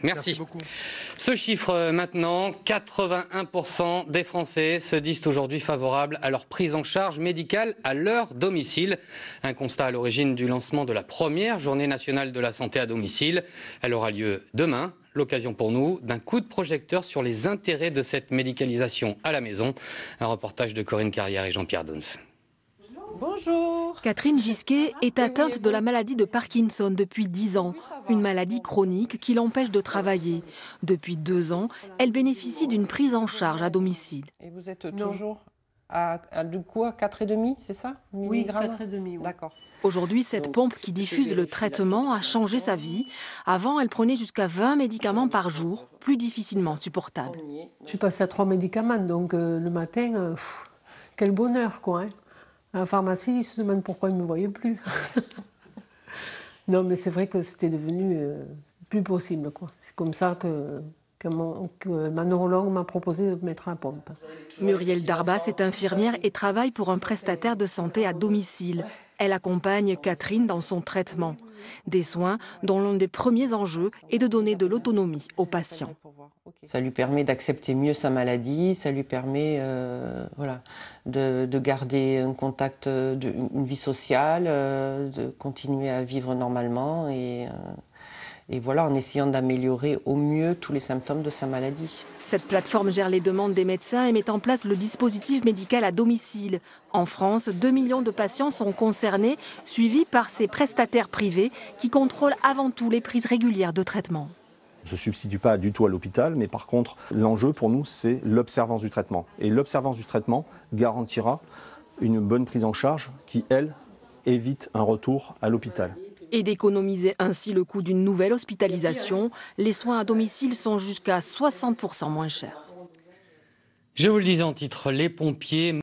Merci beaucoup. Ce chiffre maintenant, 81% des Français se disent aujourd'hui favorables à leur prise en charge médicale à leur domicile. Un constat à l'origine du lancement de la première journée nationale de la santé à domicile. Elle aura lieu demain. L'occasion pour nous d'un coup de projecteur sur les intérêts de cette médicalisation à la maison. Un reportage de Corinne Carrière et Jean-Pierre Dons. Bonjour. Catherine Gisquet est atteinte de la maladie de Parkinson depuis 10 ans, une maladie chronique qui l'empêche de travailler. Depuis 2 ans, elle bénéficie d'une prise en charge à domicile. Et vous êtes toujours du coup à 4,5, c'est ça? Oui, 4,5. Oui. D'accord. Aujourd'hui, cette pompe qui diffuse le traitement a changé sa vie. Avant, elle prenait jusqu'à 20 médicaments par jour, plus difficilement supportables. Je suis passée à 3 médicaments, donc le matin, quel bonheur quoi. Hein. À la pharmacie, ils se demandent pourquoi ils ne me voyaient plus. Non, mais c'est vrai que c'était devenu plus possible, quoi. C'est comme ça que ma neurologue m'a proposé de mettre la pompe. Muriel Darbas est infirmière et travaille pour un prestataire de santé à domicile. Elle accompagne Catherine dans son traitement. Des soins dont l'un des premiers enjeux est de donner de l'autonomie aux patients. Ça lui permet d'accepter mieux sa maladie, ça lui permet de garder un contact, une vie sociale, de continuer à vivre normalement et voilà, en essayant d'améliorer au mieux tous les symptômes de sa maladie. Cette plateforme gère les demandes des médecins et met en place le dispositif médical à domicile. En France, 2 millions de patients sont concernés, suivis par ces prestataires privés qui contrôlent avant tout les prises régulières de traitement. On ne se substitue pas du tout à l'hôpital, mais par contre, l'enjeu pour nous, c'est l'observance du traitement. Et l'observance du traitement garantira une bonne prise en charge qui, elle, évite un retour à l'hôpital. Et d'économiser ainsi le coût d'une nouvelle hospitalisation, les soins à domicile sont jusqu'à 60% moins chers. Je vous le disais en titre, les pompiers